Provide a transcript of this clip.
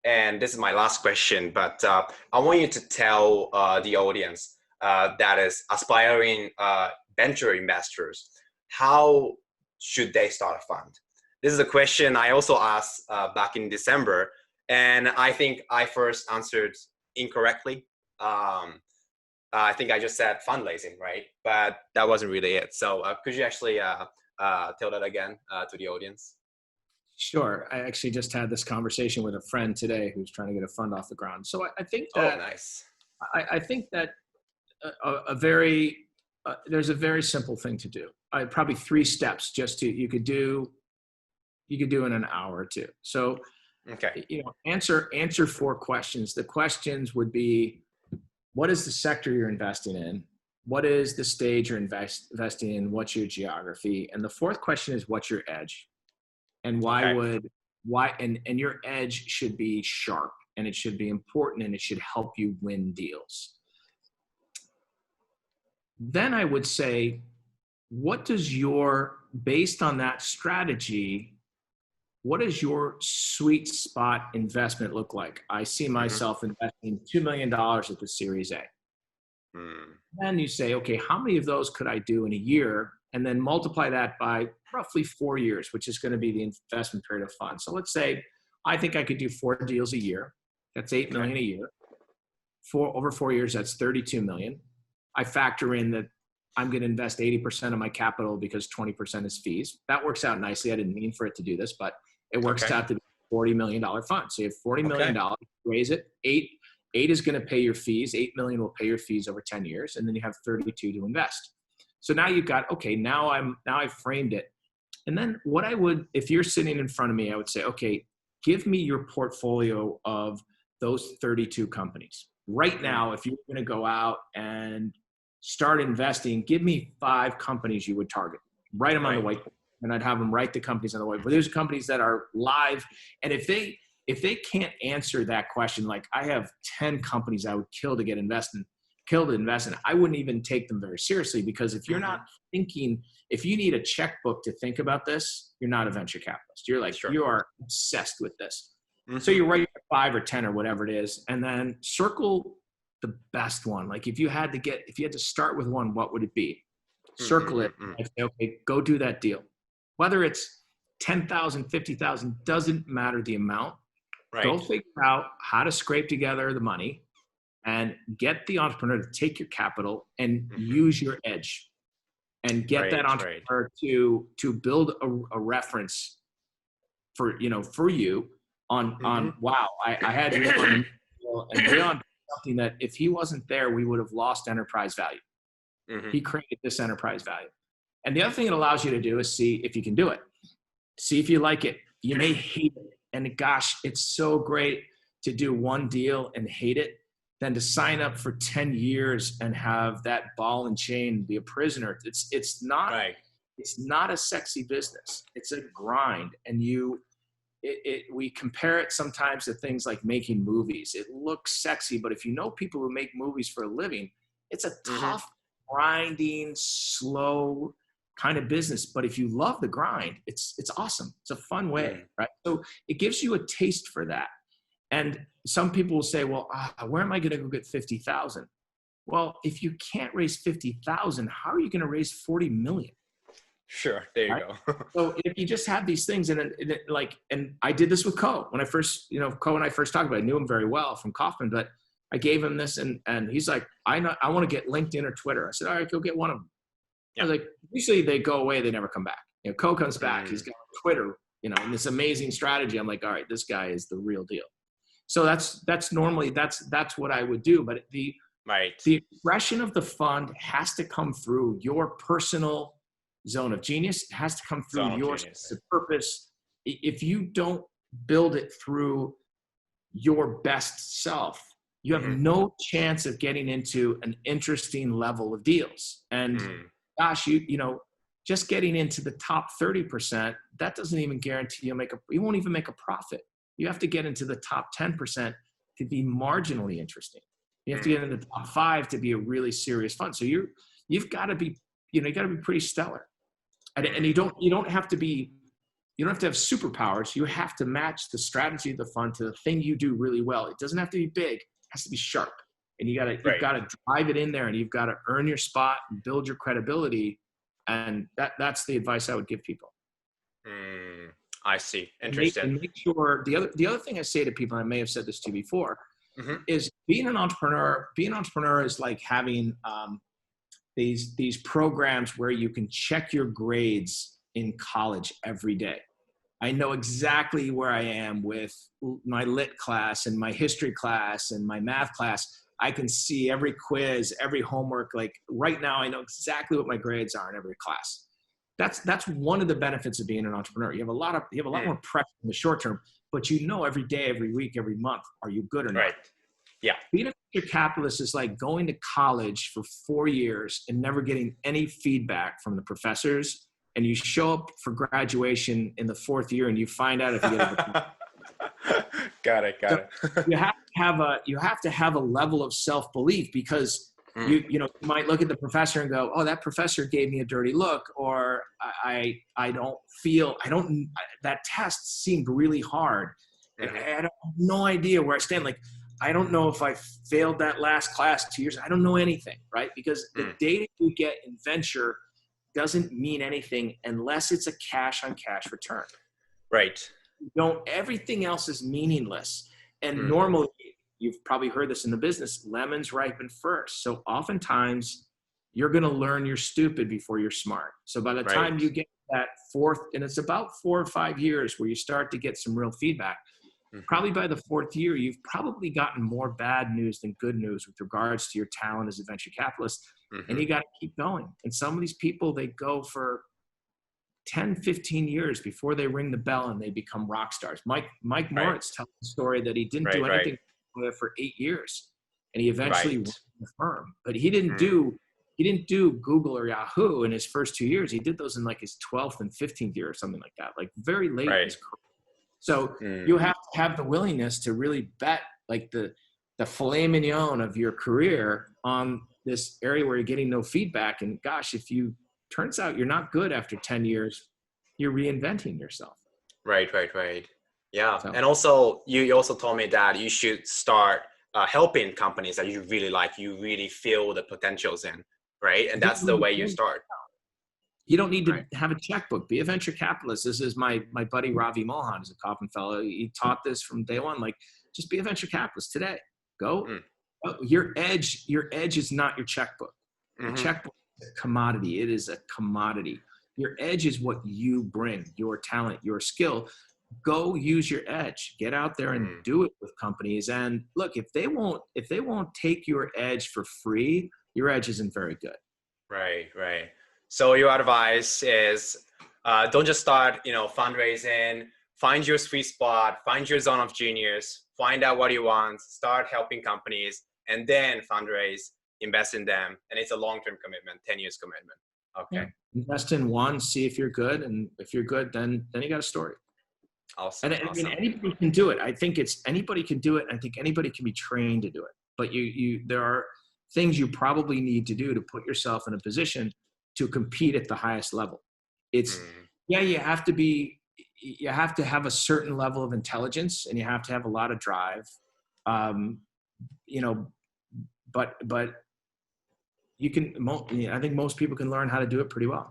And this is my last question, but I want you to tell the audience that is aspiring venture investors, how should they start a fund? This is a question I also asked back in December, and I think I first answered incorrectly. I think I just said fundraising, right? But that wasn't really it. So could you actually tell that again to the audience? Sure. I actually just had this conversation with a friend today who's trying to get a fund off the ground. So I think Oh, that nice. I think that a very there's a very simple thing to do. Probably three steps just to you could do in an hour or two. So Okay. answer four questions. The questions would be, what is the sector you're investing in? What is the stage you're investing in? What's your geography? And the fourth question is, what's your edge? And Okay. and your edge should be sharp, and it should be important, and it should help you win deals. Then I would say, based on that strategy, what does your sweet spot investment look like? I see myself investing $2 million at the Series A. Then you say, okay, how many of those could I do in a year? And then multiply that by roughly 4 years, which is going to be the investment period of fund. So let's say I think I could do 4 deals a year. That's $8 million a year. Over 4 years, that's $32 million. I factor in that I'm going to invest 80% of my capital because 20% is fees. That works out nicely. I didn't mean for it to do this, but it works out to be a $40 million fund. So you have $40 million, raise it. Eight is going to pay your fees. 8 million will pay your fees over 10 years. And then you have 32 to invest. So now you've got, okay, now I've framed it. And then if you're sitting in front of me, I would say, okay, give me your portfolio of those 32 companies. Right now, if you're going to go out and start investing, give me 5 companies you would target. Write them on the whiteboard. And I'd have them write the companies on the whiteboard. There's companies that are live. And if they can't answer that question, like I have 10 companies I would kill to invest in, I wouldn't even take them very seriously, because if you're not thinking, if you need a checkbook to think about this, you're not a venture capitalist. You're like, you are obsessed with this. So you write 5 or 10 or whatever it is, and then circle the best one. Like if you had to start with one, what would it be? Circle it and say, okay, go do that deal. Whether it's 10,000, 50,000, doesn't matter the amount. Go figure out how to scrape together the money and get the entrepreneur to take your capital and use your edge, and get that entrepreneur to build a reference for you on wow, I had you on, and Leon did something that if he wasn't there, we would have lost enterprise value. He created this enterprise value. And the other thing it allows you to do is see if you can do it. See if you like it. You may hate it. And gosh, it's so great to do one deal and hate it than to sign up for 10 years and have that ball and chain, be a prisoner. It's not a sexy business. It's a grind. And we compare it sometimes to things like making movies. It looks sexy, but if you know people who make movies for a living, it's a tough, grinding, slow kind of business. But if you love the grind, it's awesome. It's a fun way, right? So it gives you a taste for that. And some people will say, well, where am I going to go get 50,000? Well, if you can't raise 50,000, how are you going to raise 40 million? Sure. There you go. So if you just have these things, and I did this with Ko when I first, Ko and I first talked about it. I knew him very well from Kaufman, but I gave him this, and he's like, I want to get LinkedIn or Twitter. I said, all right, go get one of them. I was like, usually they go away, they never come back. Ko comes back, he's got Twitter, and this amazing strategy. I'm like, all right, this guy is the real deal. So that's normally what I would do. But the expression of the fund has to come through your personal zone of genius. It has to come through your purpose. If you don't build it through your best self, you have no chance of getting into an interesting level of deals. And gosh, just getting into the top 30%, that doesn't even guarantee you won't even make a profit. You have to get into the top 10% to be marginally interesting. You have to get into the top 5 to be a really serious fund. So you've got to be, you got to be pretty stellar. And you don't have to be, you don't have to have superpowers. You have to match the strategy of the fund to the thing you do really well. It doesn't have to be big. It has to be sharp. And you've got to drive it in there, and you've got to earn your spot and build your credibility. And that's the advice I would give people. I see. Interesting. And make sure the other thing I say to people, and I may have said this to you before, is being an entrepreneur. Being an entrepreneur is like having these programs where you can check your grades in college every day. I know exactly where I am with my lit class and my history class and my math class. I can see every quiz, every homework. Like right now, I know exactly what my grades are in every class. That's one of the benefits of being an entrepreneur. You have a lot more pressure in the short term, but you know every day, every week, every month, are you good or not? Right. Yeah. Being a venture capitalist is like going to college for 4 years and never getting any feedback from the professors. And you show up for graduation in the 4th year and you find out if you get a Got it. you have to have a level of self-belief, because you might look at the professor and go, oh, that professor gave me a dirty look, or that test seemed really hard. And I have no idea where I stand. Like, I don't know if I failed that last class 2 years. I don't know anything, right? Because the data you get in venture doesn't mean anything unless it's a cash on cash return. Right. Everything else is meaningless. And normally, you've probably heard this in the business, lemons ripen first. So oftentimes you're going to learn you're stupid before you're smart. So by the time you get that fourth, and it's about 4 or 5 years where you start to get some real feedback, probably by the 4th year, you've probably gotten more bad news than good news with regards to your talent as a venture capitalist. And you got to keep going. And some of these people, they go for 10, 15 years before they ring the bell and they become rock stars. Mike Moritz tells the story that he didn't do anything for 8 years, and he eventually won the firm. But he didn't do Google or Yahoo in his first 2 years. He did those in like his 12th and 15th year or something like that, like very late in his career. So you have to have the willingness to really bet like the filet mignon of your career on this area where you're getting no feedback. And gosh, if turns out you're not good after 10 years, you're reinventing yourself. Right. Yeah. So, and also you also told me that you should start helping companies that you really like, you really feel the potentials in, right? And that's the way you start. You don't need to have a checkbook. Be a venture capitalist. This is my buddy Ravi Mohan, is a Kauffman fellow. He taught this from day one. Like, just be a venture capitalist today. Go. Your edge is not your checkbook. Your checkbook is a commodity. It is a commodity. Your edge is what you bring, your talent, your skill. Go use your edge. Get out there and do it with companies. And look, if they won't take your edge for free, your edge isn't very good. Right. So your advice is don't just start, fundraising. Find your sweet spot. Find your zone of genius. Find out what you want. Start helping companies, and then fundraise. Invest in them, and it's a long-term commitment, 10 years commitment. Okay. Yeah. Invest in one. See if you're good, and if you're good, then you got a story. Awesome. And anybody can do it. I think anybody can do it. I think anybody can be trained to do it. But there are things you probably need to do to put yourself in a position to compete at the highest level. It's you have to have a certain level of intelligence, and you have to have a lot of drive. But you can. I think most people can learn how to do it pretty well.